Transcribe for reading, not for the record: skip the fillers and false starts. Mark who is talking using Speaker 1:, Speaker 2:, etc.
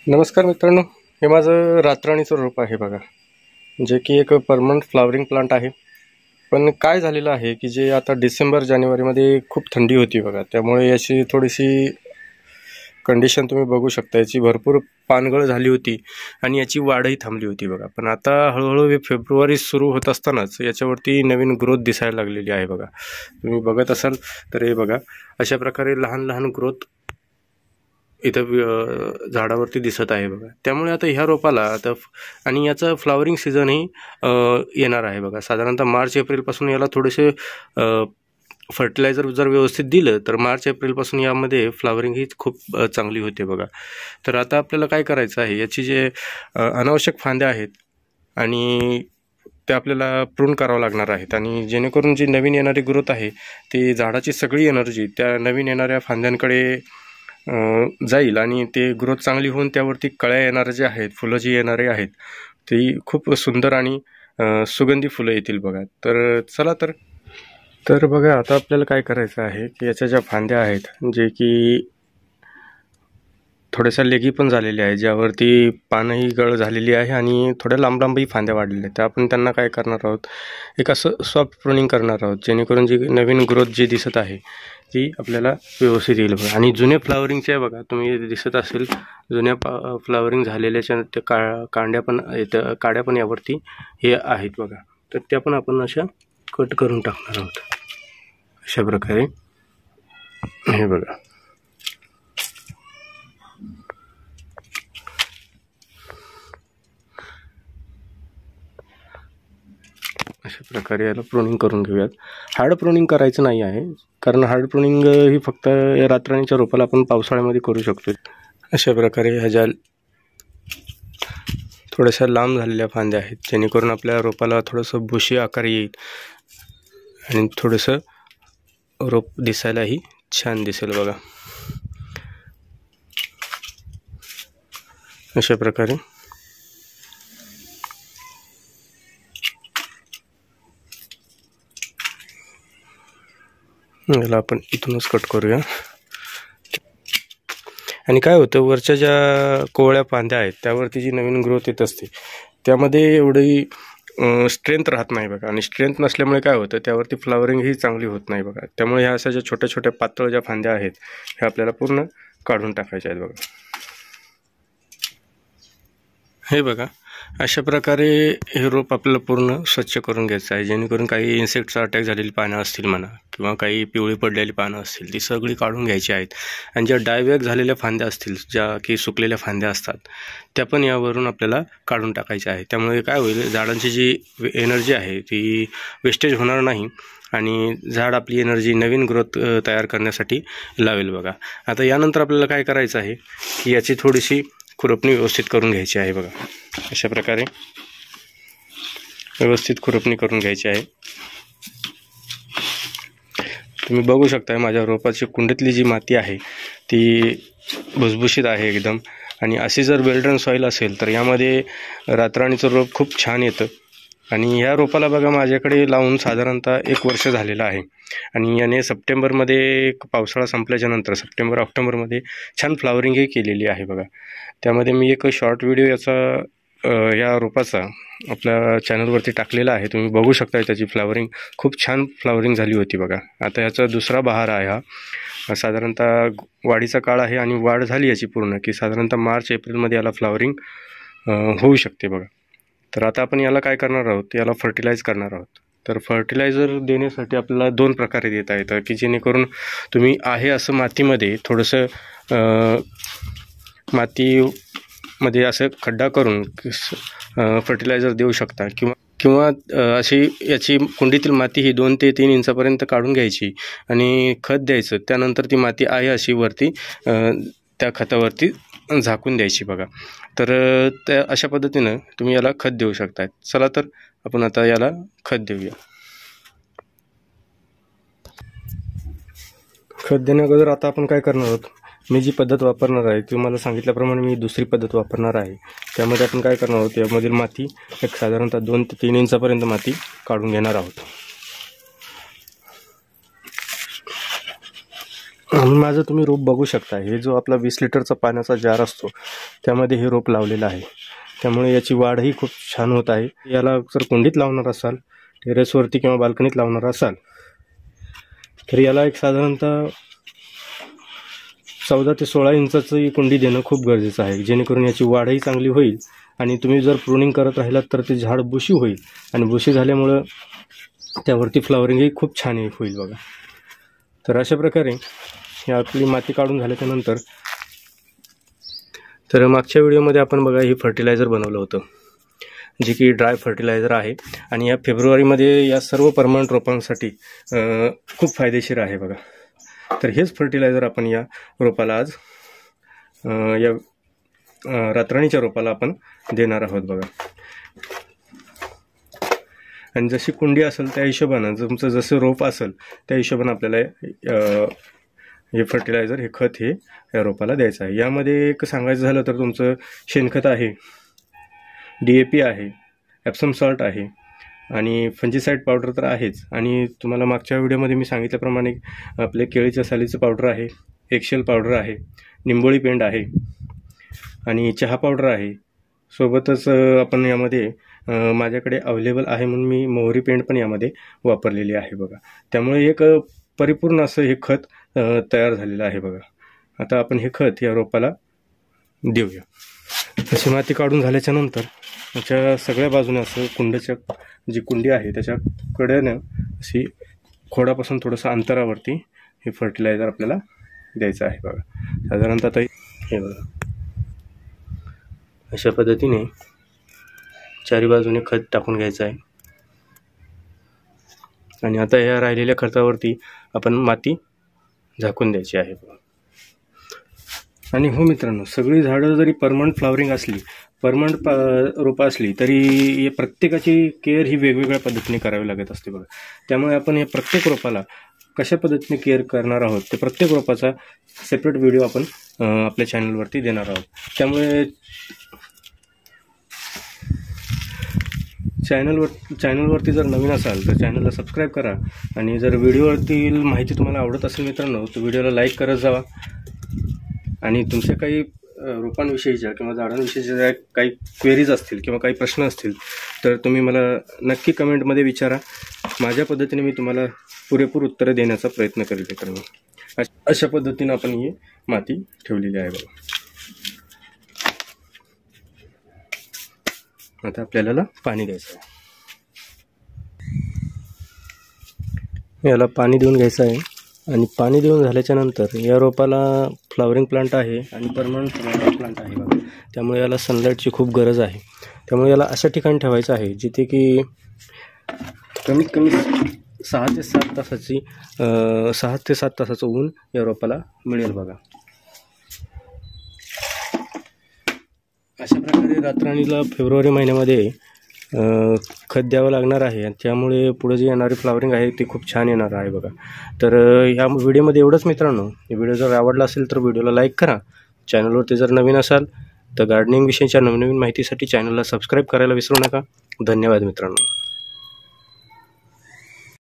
Speaker 1: नमस्कार मित्रांनो, हे माझं रातराणीचं रोप आहे बघा, जे की एक परमनंट फ्लावरिंग प्लांट आहे. पण काय झालेलं आहे की जे आता डिसेंबर जानेवारीमध्ये खूप थंडी होती बघा, त्यामुळे याची थोडीशी कंडिशन तुम्ही बघू शकता. याची भरपूर पानगळ झाली होती आणि याची वाढही थांबली होती बघा. पण आता हळूहळू फेब्रुवारी सुरू होत असतानाच याच्यावरती नवीन ग्रोथ दिसायला लागलेली आहे बघा. तुम्ही बघत असाल तर हे बघा, अशा प्रकारे लहान लहान ग्रोथ इथं झाडावरती दिसत आहे बघा. त्यामुळे आता ह्या रोपाला आता आणि याचं फ्लावरिंग सीझनही येणार आहे बघा. साधारणतः मार्च एप्रिलपासून याला थोडेसे फर्टिलायझर जर व्यवस्थित दिलं तर मार्च एप्रिलपासून यामध्ये फ्लावरिंग ही खूप चांगली होते बघा. तर आता आपल्याला काय करायचं आहे, याची जे अनावश्यक फांद्या आहेत आणि ते आपल्याला प्रून करावं लागणार आहेत, आणि जेणेकरून जी नवीन येणारी ग्रोथ आहे ती झाडाची सगळी एनर्जी त्या नवीन येणाऱ्या फांद्यांकडे जाईल आणि ते ग्रोथ चांगली होऊन त्यावरती कळ्या येणारे जे आहेत, फुलं जी येणारे आहेत ती खूप सुंदर आणि सुगंधी फुलं येतील बघा. तर चला तर बघा, आता आपल्याला काय करायचं आहे की याच्या ज्या फांद्या आहेत जे की थोड्याशा लेगी पण झालेल्या आहे, ज्यावरती पानंही गळ झालेली आहे आणि थोड्या लांब लांबही फांद्या वाढलेल्या आहेत, तर आपण त्यांना काय करणार आहोत, एक असं सॉफ्ट प्रूनिंग करणार आहोत, जेणेकरून जी नवीन ग्रोथ जी दिसत आहे ती आपल्याला व्यवस्थित येईल बघा. आणि जुने फ्लावरिंगचे बघा, तुम्ही दिसत असेल जुन्या फ्लावरिंग झालेल्याच्या त्या काड्या पण यावरती हे आहेत बघा. तर त्या पण आपण अशा कट करून टाकणार आहोत अशा प्रकारे. हे बघा, अशा प्रकारे याला प्रूनिंग करून घेऊयात. हार्ड प्रूनिंग करायचं नाही आहे, कारण हार्ड प्रूनिंग ही फक्त या रातराणीच्या रोपाला आपण पावसाळ्यामध्ये करू शकतो. अशा प्रकारे ह्या ज्या थोड्याशा लांब झालेल्या फांद्या आहेत, जेणेकरून आपल्या रोपाला थोडंसं बुशी आकार येईल आणि थोडंसं रोप दिसायलाही छान दिसेल बघा. अशा प्रकारे याला आपण इथूनच कट करूया. आणि काय होतं, वरच्या ज्या कोवळ्या फांद्या आहेत त्यावरती जी नवीन ग्रोथ येत असते त्यामध्ये एवढी स्ट्रेंथ राहत नाही बघा. आणि स्ट्रेंथ नसल्यामुळे काय होतं, त्यावरती फ्लावरिंग ही चांगली होत नाही बघा. त्यामुळे ह्या अशा ज्या छोट्या छोट्या पातळ ज्या फांद्या आहेत ह्या आपल्याला पूर्ण काढून टाकायच्या आहेत बघा. हे बघा, अशा प्रकारे हे रोप आपल्याला पूर्ण स्वच्छ करून घ्यायचं आहे, जेणेकरून काही इन्सेक्टचा अटॅक झालेली पानं असतील म्हणा किंवा काही पिवळी पडलेली पानं असतील ती सगळी काढून घ्यायची आहेत. आणि ज्या डायवॅक झालेल्या फांद्या असतील, ज्या की सुकलेल्या फांद्या असतात, त्या पण यावरून आपल्याला काढून टाकायच्या आहेत. त्यामुळे काय होईल, झाडांची जी एनर्जी आहे ती वेस्टेज होणार नाही आणि झाड आपली एनर्जी नवीन ग्रोथ तयार करण्यासाठी लावेल बघा. आता यानंतर आपल्याला काय करायचं आहे की याची थोडीशी खुरपणी व्यवस्थित करून घ्यायची आहे बघा. अशा प्रकारे व्यवस्थित खुरपणी करून घ्यायची आहे. तुम्ही बघू शकता माझ्या रोपाची कुंडीतली जी माती आहे ती भुसभुशीत आहे एकदम. आणि अशी जर वेल्डन सॉईल असेल तर यामध्ये रातराणीचं रोप खूप छान येतं. आणि ह्या रोपाला बघा, माझ्याकडे लावून साधारणतः 1 वर्ष झालेलं आहे. आणि याने सप्टेंबरमध्ये पावसाळा संपल्याच्या नंतर सप्टेंबर ऑक्टोबरमध्ये छान फ्लावरिंगही केलेली आहे बघा. त्यामध्ये मी एक शॉर्ट व्हिडिओ याचा या रोपाचा आपल्या चॅनलवरती टाकलेला आहे, तुम्ही बघू शकता. त्याची फ्लावरिंग खूप छान फ्लावरिंग झाली होती बघा. आता याचा दुसरा बहार आहे हा. साधारणतः वाढीचा काळ आहे आणि वाढ झाली याची पूर्ण की साधारणतः मार्च एप्रिलमध्ये याला फ्लावरिंग होऊ शकते बघा. तर आता आपण याला काय करणार आहोत, याला फर्टिलाइज करणार आहोत. तर फर्टिलायझर देण्यासाठी आपल्याला 2 प्रकारे देता येतं, की जेणेकरून तुम्ही आहे असं मातीमध्ये थोडंसं मातीमध्ये असं खड्डा करून फर्टिलायझर देऊ शकता. किंवा अशी याची कुंडीतील माती ही 2 ते 3 इंचापर्यंत काढून घ्यायची आणि खत द्यायचं. त्यानंतर ती माती आहे अशी वरती त्या खतावरती झाकून द्यायची बघा. तर त्या अशा पद्धतीनं तुम्ही याला खत देऊ शकता. चला तर आपण आता याला खत देऊया. खत देण्याअगोदर आता आपण काय करणार आहोत, मी जी पद्धत वापरणार आहे तुम्हाला सांगितल्याप्रमाणे मी दुसरी पद्धत वापरणार आहे. त्यामध्ये आपण काय करणार आहोत, यामधील माती एक साधारणतः 2 ते 3 इंचापर्यंत माती काढून घेणार आहोत. माझं तुम्ही रोप बघू शकता. हे जो आपला 20 लिटरचा पाण्याचा जार असतो त्यामध्ये हे रोप लावलेलं आहे. त्यामुळे याची वाढही खूप छान होत आहे. याला जर कुंडीत लावणार असाल, टेरेसवरती किंवा बाल्कनीत लावणार असाल तर याला एक साधारणतः 14 ते 16 इंचाची कुंडी देणं खूप गरजेचं आहे, जेणेकरून याची वाढही चांगली होईल. आणि तुम्ही जर प्रूनिंग करत राहिलात तर ते झाड बुशी होईल आणि बुशी झाल्यामुळं त्यावरती फ्लॉवरिंगही खूप छान होईल बघा. तर अशा प्रकारे ही आपली माती काढून झाल्याच्यानंतर, तर मागच्या व्हिडिओमध्ये आपण बघा हे फर्टिलायझर बनवलं होतं, जे की ड्राय फर्टिलायझर आहे आणि या फेब्रुवारीमध्ये या सर्व परमनंट रोपांसाठी खूप फायदेशीर आहे बघा. तर हेच फर्टिलायझर आपण या रोपाला आज या रातराणीच्या रोपाला आपण देणार आहोत बघा. आणि जशी कुंडी असेल त्या हिशोबानं, तुमचं जसं रोप असेल त्या हिशोबानं आपल्याला हे फर्टिलायझर, हे खत हे या रोपाला द्यायचं आहे. यामध्ये एक सांगायचं झालं तर तुमचं शेणखत आहे, DAP आहे, एप्सम सॉल्ट आहे आणि फंजीसाईड पावडर तर आहेच. आणि तुम्हाला मागच्या व्हिडिओमध्ये मी सांगितल्याप्रमाणे आपले केळीच्या सालीचं पावडर आहे, एक्सेल पावडर आहे, निंबोळी पेंड आहे आणि चहा पावडर आहे. सोबतच आपण यामध्ये माझ्याकडे अवेलेबल आहे म्हणून मी मोहरी पेंड पण यामध्ये वापरलेली आहे बघा. त्यामुळे एक परिपूर्ण असं हे खत तयार झालेलं आहे बघा. आता आपण हे खत या रोपाला देऊया. अशी माती काढून झाल्याच्यानंतर त्याच्या सगळ्या बाजूने असं कुंडीच्या जी कुंडी आहे त्याच्या कडेनं अशी खोडापासून थोडंसं अंतरावरती हे फर्टिलायझर आपल्याला द्यायचं आहे बघा. साधारणतः आता हे बघा अशा पद्धतीने चारी बाजूने खत टाकून घ्यायचं आहे. आणि आता या राहिलेल्या खतावरती आपण माती झाकून द्यायची आहे बघा. आणि हो मित्रांनो, सगळी झाडं जरी परमनंट फ्लॉवरिंग असली, परमनंट रोपं असली, तरी प्रत्येकाची केअर ही वेगवेगळ्या पद्धतीने करावी लागत असते बघा. त्यामुळे आपण या प्रत्येक रोपाला कशा पद्धतीने केअर करणार आहोत ते प्रत्येक रोपाचा सेपरेट व्हिडिओ आपण आपल्या चॅनलवरती देणार आहोत. त्यामुळे चॅनलवरती जर नवीन असाल तर चॅनलला सबस्क्राईब करा. आणि जर व्हिडिओवरती माहिती तुम्हाला आवडत असेल मित्रांनो तर व्हिडिओला लाईक करत जावा. आणि तुमच्या काही रोपांविषयीच्या किंवा झाडांविषयीच्या काही क्वेरीज असतील किंवा काही प्रश्न असतील तर तुम्ही मला नक्की कमेंटमध्ये विचारा. माझ्या पद्धतीने मी तुम्हाला पुरेपूर उत्तरं देण्याचा प्रयत्न करेल मित्रांनो. अशा पद्धतीने आपण ही माती ठेवलेली आहे बघा. आता आपल्याला पाणी द्यायचं आहे. याला पाणी देऊन घ्यायचं आहे. आणि पाणी देऊन झाल्याच्या नंतर या रोपाला फ्लॉवरिंग प्लांट आहे आणि परमनंट फ्लॉवरिंग प्लांट आहे बघा. त्यामुळे याला सनलाईटची खूप गरज आहे. त्यामुळे याला अशा ठिकाणी ठेवायचं आहे जिथे की कमीत कमी 6 ते 7 तासाचं ऊन या रोपाला मिळेल बघा. अशा प्रकारे रातराणीला फेब्रुवारी महिन्यामध्ये खत द्यावं लागणार आहे. आणि त्यामुळे पुढे जे येणारी फ्लॉवरिंग आहे ती खूप छान येणार आहे बघा. तर या व्हिडिओमध्ये एवढंच मित्रांनो. व्हिडिओ जर आवडला असेल तर व्हिडिओला लाईक करा. चॅनलवरती जर नवीन असाल तर गार्डनिंग विषयीच्या नवनवीन माहितीसाठी चॅनलला सबस्क्राईब करायला विसरू नका. धन्यवाद मित्रांनो.